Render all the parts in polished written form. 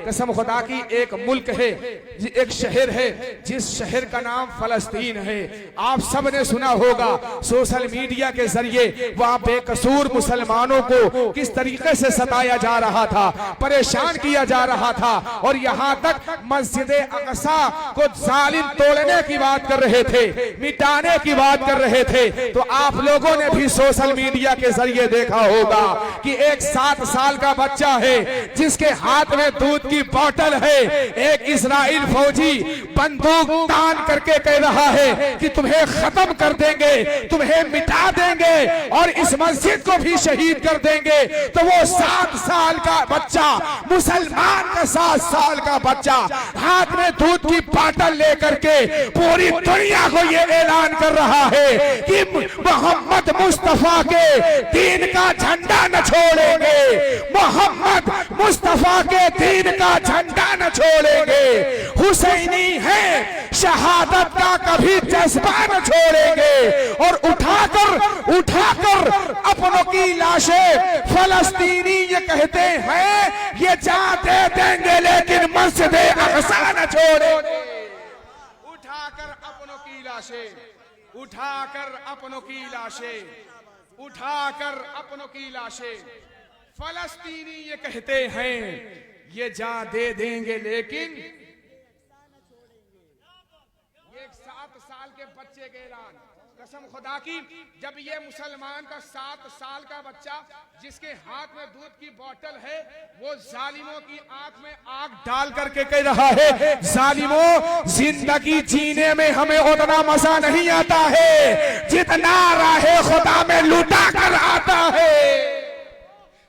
कसम खुदा की एक मुल्क है, एक शहर है जिस शहर का नाम फलस्तीन है। आप सब ने सुना होगा सोशल मीडिया के जरिए वहां बेकसूर मुसलमानों को किस तरीके से सताया जा रहा था, परेशान किया जा रहा था, और यहाँ तक मस्जिद अक़सा को जालिम तोड़ने की बात कर रहे थे, मिटाने की बात कर रहे थे। तो आप लोगों ने भी सोशल मीडिया के जरिए देखा होगा कि एक 7 साल का बच्चा है जिसके हाथ में दूध की बोतल है, एक इजराइल फौजी बंदूक तान करके कह रहा है कि तुम्हें खत्म कर देंगे, तुम्हें मिटा देंगे और इस मस्जिद को भी शहीद कर देंगे। तो वो 7 साल का बच्चा, मुसलमान का 7 साल का बच्चा हाथ में दूध की बोतल लेकर के पूरी दुनिया को ये ऐलान कर रहा है कि मोहम्मद मुस्तफा के दीन का झंडा न छोड़ेंगे, मोहम्मद मुस्तफा के दीन का झंडा न छोड़ेंगे, हुसैनी है शहादत का कभी जज्बा न छोड़ेंगे। और उठाकर अपनों की लाशें फलस्तीनी ये कहते हैं ये जान दे देंगे लेकिन मस्जिद अक़सा न छोड़ेंगे। उठाकर अपनों की लाशें, उठाकर अपनों की लाशें, उठाकर अपनों की लाशें फलस्तीनी ये कहते हैं ये जान दे देंगे लेकिन ये 7 साल के बच्चे के ऐलान, कसम खुदा की, जब ये मुसलमान का 7 साल का बच्चा जिसके हाथ में दूध की बोतल है वो जालिमों की आंख में आग डाल करके कह रहा है जालिमों जिंदगी जीने में हमें उतना मजा नहीं आता है जितना राहे खुदा में लुटा कर आता है।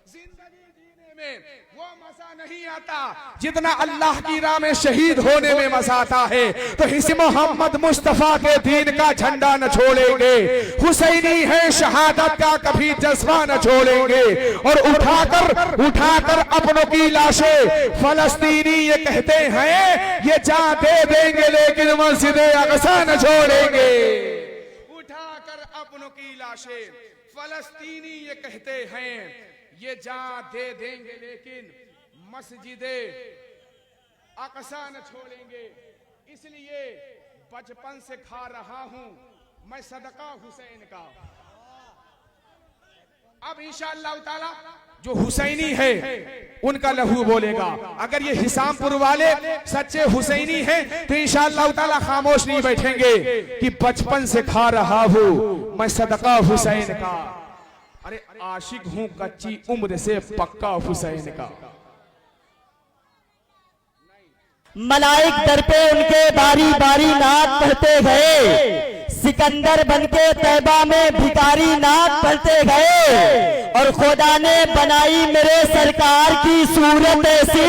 जिंदगी जीने में वो मजा नहीं आता जितना अल्लाह की राह में शहीद होने में मजा आता है। तो इस मोहम्मद मुस्तफा के दीन का झंडा न छोड़ेंगे, हुसैनी है शहादत का कभी जज्बा न छोड़ेंगे। और उठाकर अपनों की लाशें फलस्तीनी ये कहते हैं ये जान दे देंगे लेकिन मस्जिद अक़सा न छोड़ेंगे। उठाकर अपनों की लाशें फलस्तीनी ये कहते हैं ये जान दे देंगे लेकिन मस्जिद अक़सा न छोड़ेंगे। इसलिए बचपन से खा रहा हूं मैं सदका हुसैन का। अब इंशाअल्लाह ताला जो हुसैनी है उनका लहू बोलेगा। अगर ये हिसामपुर वाले सच्चे हुसैनी हैं तो इंशाअल्लाह ताला खामोश नहीं बैठेंगे कि बचपन से खा रहा हूं मैं सदका हुसैन का। अरे आशिक हूं कच्ची उम्र से पक्का हुसैन का। मलाइक दर पे उनके बारी बारी नात पढ़ते गए, सिकंदर बनके तैबा में भिखारी नात पढ़ते गए। और खुदा ने बनाई मेरे सरकार की सूरत ऐसी,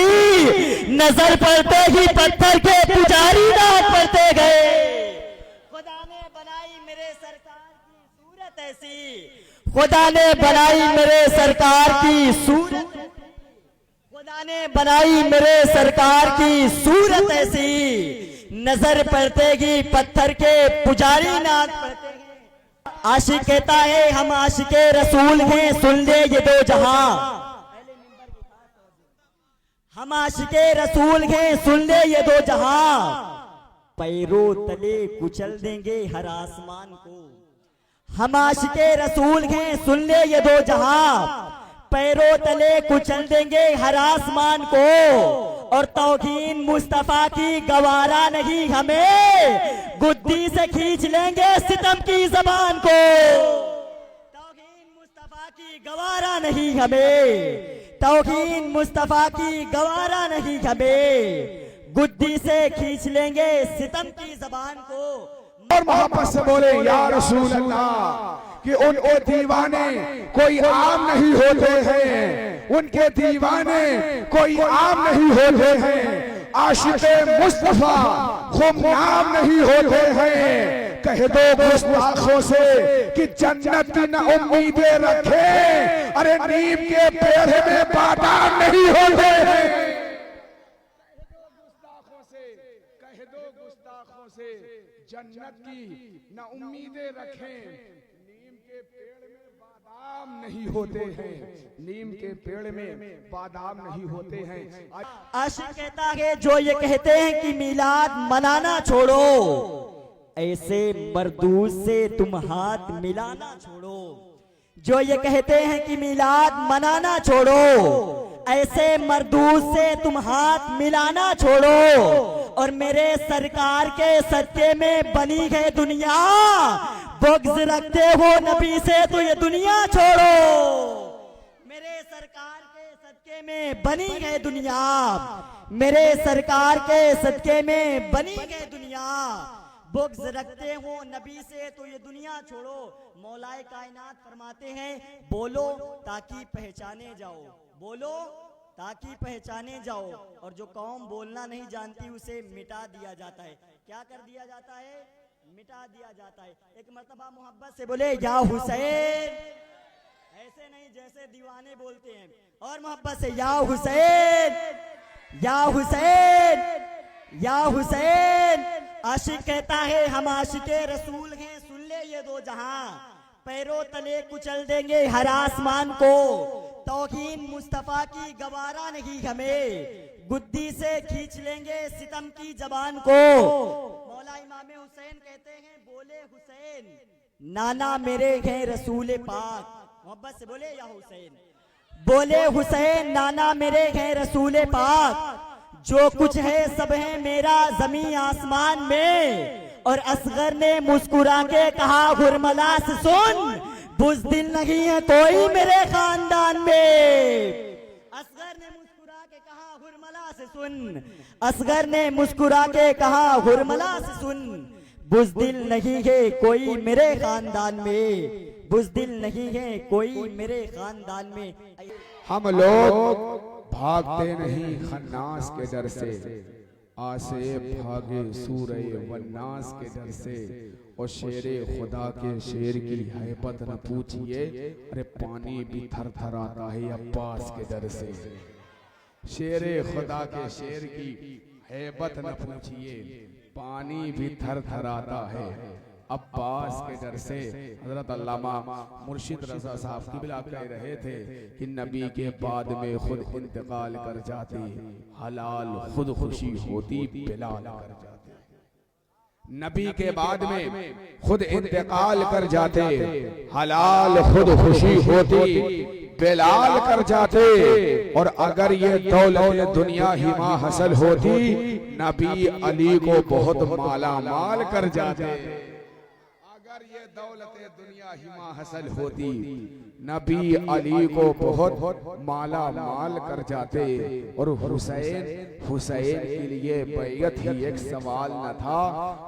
नजर पड़ते ही पत्थर के पुजारी नात पढ़ते गए। खुदा ने बनाई मेरे सरकार की सूरत ऐसी, खुदा ने बनाई मेरे सरकार की सूरत, खुदा ने बनाई मेरे सरकार की सूरत ऐसी, नजर पड़तेगी पत्थर के पुजारी नात पढ़ते। आशिक कहता है हम आशिके रसूल हैं सुन ले ये दो जहां, हम आशिके रसूल हैं सुन ले ये दो जहां, पैरों तले कुचल देंगे हर आसमान को। हम आशिके रसूल हैं सुन ले ये दो जहां, पैरों तले कुचल देंगे हर आसमान को। और तौहीन मुस्तफा की गवारा नहीं हमें, गुद्दी से खींच लेंगे सितम की जबान को। तौहीन मुस्तफा की गवारा नहीं हमें, तौहीन मुस्तफा की गवारा नहीं हमें, गुद्दी से खींच लेंगे सितम की जबान को। और मोहब्बत से बोले या रसूल अल्लाह कि उनके दीवाने कोई आम नहीं होते हैं, उनके दीवाने कोई आम नहीं होते हैं, आशिक़े मुस्तफा गुमनाम नहीं होते हैं। कह दो गुस्ताखों से कि जन्नत की न उम्मीदें रखे, अरे नीम के पेड़ में बादाम नहीं होते हैं। कह दो गुस्ताखों से जन्नत की न उम्मीदें रखें, नीम के पेड़ में बादाम आम नहीं होते हैं, नीम के पेड़ में बादाम नहीं होते हैं। आशिक कहता है जो ये कहते हैं कि मिलाद मनाना छोड़ो, ऐसे मरदूद से तुम हाथ मिलाना छोड़ो। जो ये कहते हैं कि मिलाद मनाना छोड़ो, ऐसे मरदूद से तुम हाथ मिलाना छोड़ो। और मेरे सरकार के सत्य में बनी है दुनिया, बुग़्ज़ रखते हो नबी से तो ये दुनिया छोड़ो। मेरे सरकार के सदके में बनी है दुनिया, मेरे सरकार के सदके में बनी है दुनिया। बुग़्ज़ रखते हो नबी से तो ये दुनिया छोड़ो। मौलाए कायनात फरमाते हैं बोलो ताकि पहचाने जाओ, बोलो ताकि पहचाने जाओ। और जो कौम बोलना नहीं जानती उसे मिटा दिया जाता है। क्या कर दिया जाता है? मिटा दिया जाता है। एक मर्तबा मोहब्बत से बोले या हुसैन, ऐसे नहीं जैसे दीवाने बोलते हैं। और मोहब्बत से या हुसैन, या हुसैन, या हुसैन। आशिक कहता है हम आशिके रसूल हैं, सुन ले ये दो जहां, पैरों तले कुचल देंगे हर आसमान को। तौहीन मुस्तफा की गवारा नहीं हमें, गुद्दी से खींच लेंगे सितम की जबान को। मौला इमाम हुसैन कहते हैं बोले हुसैन, नाना मेरे हैं रसूल पाक। मोहब्बत से बोले या हुसैन, बोले हुसैन नाना मेरे हैं रसूल पाक। जो कुछ है सब है मेरा जमीन आसमान में। और असगर ने मुस्कुरा के कहा हुरमला से सुन, बुज़दिल नहीं है कोई मेरे खानदान में। असगर ने मुस्कुरा के कहा हुरमला से सुन, असगर ने मुस्कुरा के कहा हुरमला से सुन, बुज़दिल नहीं है कोई मेरे खानदान में, बुज़दिल नहीं है कोई मेरे खानदान में। हम लोग भागते नहीं खन्नास के डर से, आसे भागे सूरे वन्नास के डर से। और शेरे खुदा के शेर की हैबत न पूछिए, अरे पानी भी थर थर आता है अब्बास के डर से। शेरे खुदा के शेर की हैबत न पूछिए, पानी भी थर थर आता है अब्बास के डर से। हजरत अल्लामा मुर्शिद रजा साहब क़िबला कह रहे थे कि नबी के बाद में खुद इंतकाल कर जाती, हलाल खुद खुशी होती बिलाल कर जाते। नबी के बाद में खुद इंतकाल कर जाते, हलाल खुद खुशी होती बिलाल कर जाते। और अगर ये दौलत दुनिया ही मां हासिल होती, नबी अली को बहुत माला माल कर जाते। अगर ये दौलत दुनिया ही मां हासिल होती, नबी अली को बहुत माला माल कर जाते। और हुसैन के लिए बैयत ही एक सवाल न था,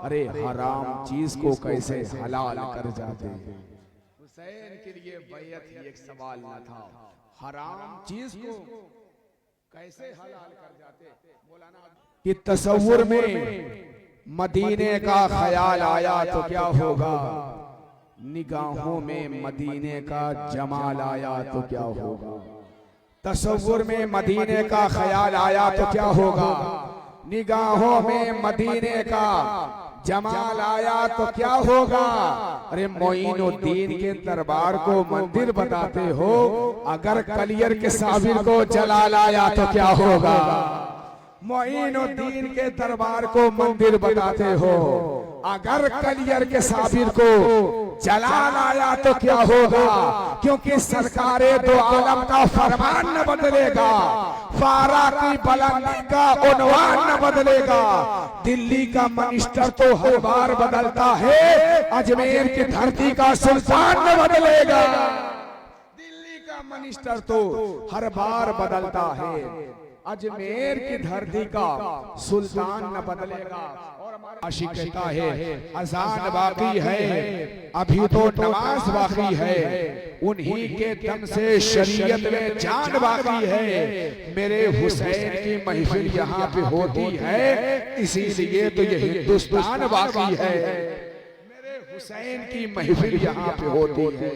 अरे हराम चीज को कैसे हलाल कर जाते। हुसैन के लिए बैयत ही एक सवाल न था, हराम चीज को कैसे हलाल कर जाते। मौलाना कि तसव्वुर में मदीने का ख्याल आया तो क्या होगा, निगाहों में मदीने का जमाल आया तो क्या होगा। तसव्वुर में मदीने का ख्याल आया तो क्या होगा, निगाहों में मदीने का जमाल आया तो क्या होगा। अरे मोइनुद्दीन के दरबार को मंदिर बताते हो, अगर कलियर के साबिर को जलाल आया तो क्या होगा। मोइनुद्दीन के दरबार को मंदिर बताते हो, अगर कलियर के साबिर को जलाल आया तो क्या होगा। क्योंकि सरकारे दो आलम का फरमान न बदलेगा, फारा की बुलंदी का उन्वान न बदलेगा। दिल्ली का मिनिस्टर तो हर बार बदलता है, अजमेर की धरती का सुल्तान न बदलेगा। दिल्ली का मिनिस्टर तो हर बार बदलता है, अजमेर की धरती का सुल्तान न बदलेगा। और आशिक कहता है अजान बाकी है, अभी तो नमाज बाकी है, उन्हीं के दम से शरीयत में जान बाकी है। मेरे हुसैन की महफिल यहाँ पे होती है, इसीलिए तो ये हिंदुस्तान बाकी है। मेरे हुसैन की महफिल यहाँ पे होती है,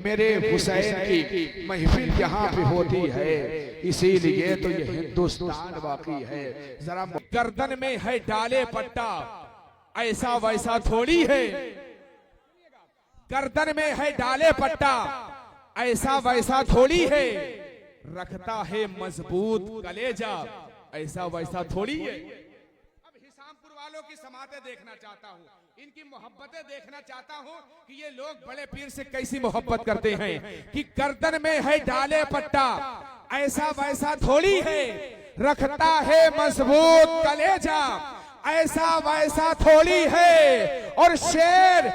मेरे हुसैन की महफिल यहाँ पे होती है, इसीलिए तो ये हिंदुस्तान बाकी है। जरा गर्दन में है डाले पट्टा, ऐसा वैसा थोड़ी है। गर्दन में है डाले पट्टा, ऐसा वैसा थोड़ी है, रखता है मजबूत कलेजा, ऐसा वैसा थोड़ी है। अब हिसामपुर वालों की समातें देखना चाहता हूँ, इनकी मोहब्बतें देखना चाहता हूँ कि ये लोग बड़े पीर से कैसी मोहब्बत करते हैं कि गर्दन में है डाले पट्टा, ऐसा वैसा थोड़ी है, रखता है मजबूत कलेजा, ऐसा वैसा थोड़ी है। और शेर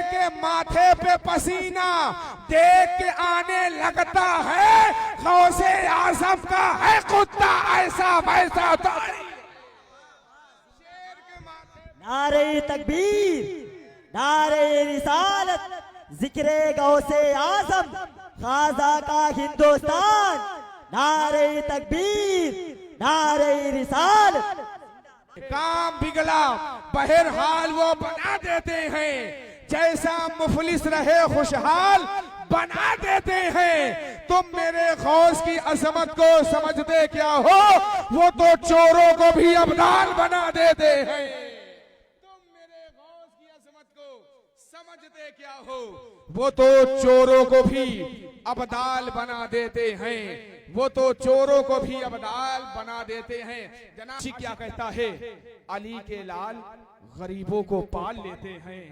के माथे पे पसीना देख के आने लगता है, गौसे आज़म का है कुत्ता, ऐसा वैसा थोड़ी। शेर के माथे नारे तकबीर, नारे रिसालत, जिक्रे गौसे आज़म, खाजा का हिंदुस्तान, नारे तकबीर, नारे रिसालत। काम बिगड़ा बहरहाल वो बना देते हैं, जैसा मुफलिस रहे खुशहाल बना देते हैं। तुम मेरे गौस की अजमत को समझते क्या हो, वो तो चोरों को भी अब्दाल बना देते हैं। तुम मेरे गौस की अजमत को समझते क्या हो, वो तो चोरों को भी अब्दाल बना देते हैं, वो तो चोरों को भी अब्दाल बना देते हैं। जनाब क्या कहता है, अली के लाल गरीबों को पाल लेते हैं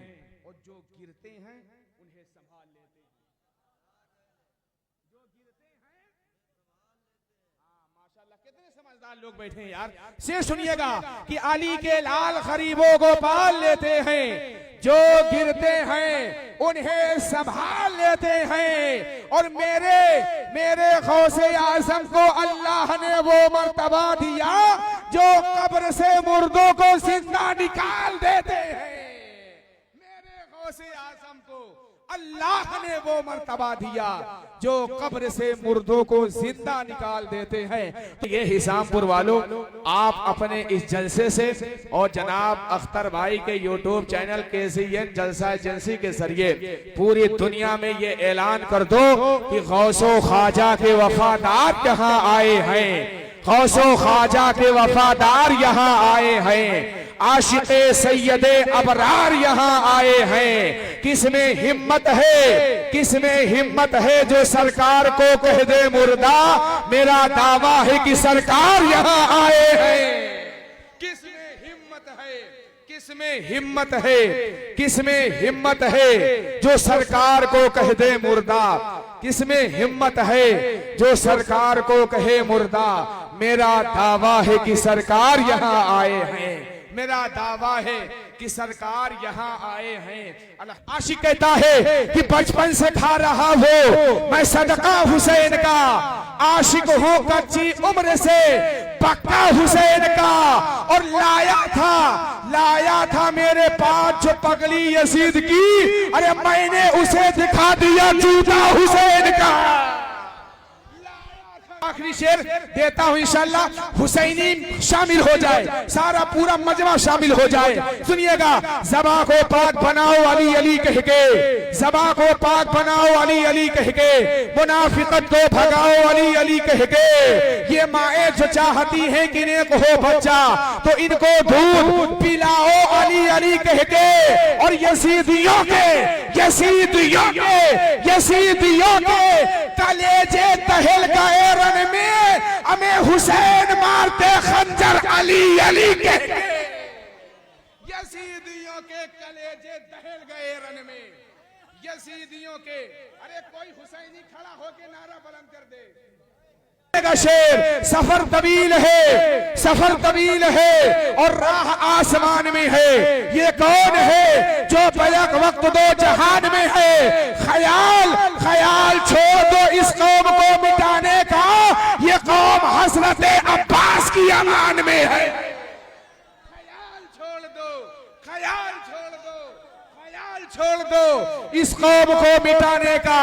और जो गिरते हैं उन्हें संभाल लेते हैं। जो गिरते हैं, माशाल्लाह कितने समझदार लोग बैठे हैं यार। से सुनिएगा कि अली के लाल गरीबों को पाल लेते हैं, जो गिरते हैं उन्हें संभाल लेते हैं। और मेरे गौसे आज़म को अल्लाह ने वो मर्तबा दिया जो कब्र से मुर्दों को जिंदा निकाल देते हैं। मेरे गौसे आज़म को अल्लाह ने वो मर्तबा दिया जो कब्र से मुर्दों को जिंदा निकाल देते हैं। तो ये हिसामपुर वालों, आप अपने इस जलसे से और जनाब अख्तर भाई के यूट्यूब चैनल KCN जलसा एजेंसी के जरिए पूरी दुनिया में ये ऐलान कर दो कि गौसो ख्वाजा के वफादार यहाँ आए हैं, गौसो ख्वाजा के वफादार यहाँ आए हैं, आशिक़े सैयदे अबरार यहाँ आए हैं। किसमें हिम्मत है, किसमें हिम्मत है जो सरकार को कह दे मुर्दा, मेरा दावा है कि सरकार यहाँ आए हैं। किसमें हिम्मत है, किसमें हिम्मत है, किसमें हिम्मत है जो सरकार को कह दे मुर्दा, किसमें हिम्मत है जो सरकार को कहे मुर्दा, मेरा दावा है कि सरकार यहाँ आए हैं, मेरा दावा है कि सरकार यहाँ आए हैं। आशिक कहता है कि बचपन से खा रहा हो मैं सदका हुसैन का, आशिक हूँ कच्ची उम्र से पक्का हुसैन का। और लाया था मेरे पास जो पगली यजीद की, अरे मैंने उसे दिखा दिया जूता हुसैन का। आखिरी शेर देता हूं इंशाल्लाह, हुसैनी शामिल हो जाए, सारा पूरा मजमा शामिल हो जाए। सुनिएगा, ज़बा को पाक बनाओ अली अली कह के, ज़बा को पाक बनाओ अली अली कह के, मुनाफिकत को भगाओ अली अली कह के। ये माए जो चाहती हैं कि नेक हो बच्चा, तो इनको दूध पिलाओ अली अली कह के। और यजीदियों के कलेजे दहल गए रन में, हमें हुसैन मारते खंजर अली अली के। यजीदियों के कलेजे दहल गए रन में, यजीदियों के। अरे कोई हुसैनी खड़ा होके नारा बुलंद कर दे। शेर सफर तवील है, सफर तवील है और राह आसमान में है। ये कौन है जो बैक वक्त दो जहान में है? ख्याल छोड़ दो इस कौम को मिटाने का, ये कौम हसरत अब्बास की अमान में है। ख्याल छोड़ दो इस कौम को मिटाने का,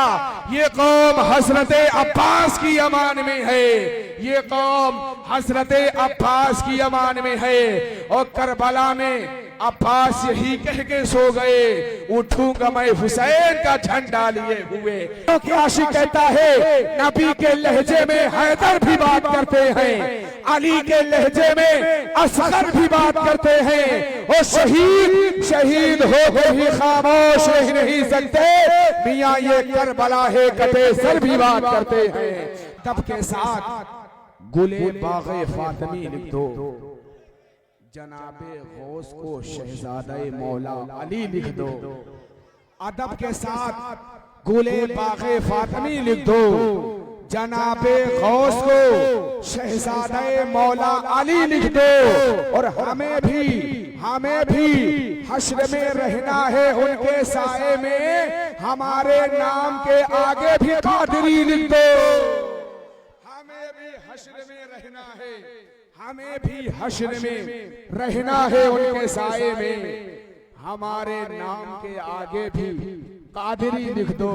ये कौम हसरत अब्बास की अमान में है, ये कौम हसरत अब्बास की अमान में है। और करबला में अब्बास यही कह के सो गए, उठूंगा मैं हुसैन का झंडा लिए हुए। क्योंकि आशिक कहता है नबी के लहजे में हैदर भी बात करते हैं, अली के लहजे में असगर भी बात करते हैं। और शहीद शहीद हो गए ही खामोश रह नहीं सकते, मियां ये करबला है कटे सर भी बात करते हैं। तब के साथ गुले बागे फातिमी लिख दो, जनाबे गौस को शहजादे मौला अली लिख दो। अदब के साथ गुले बागे फातिमी लिख दो, जनाबे गौस को शहजादे मौला अली लिख दो। और हमें भी हश्र में रहना है उनके साए में, हमारे नाम के आगे भी कादरी लिख दो। हमें भी हश्र में रहना है, हमें भी हश्र में रहना है उनके साए में, हमारे नाम के आगे भी कादरी लिख दो।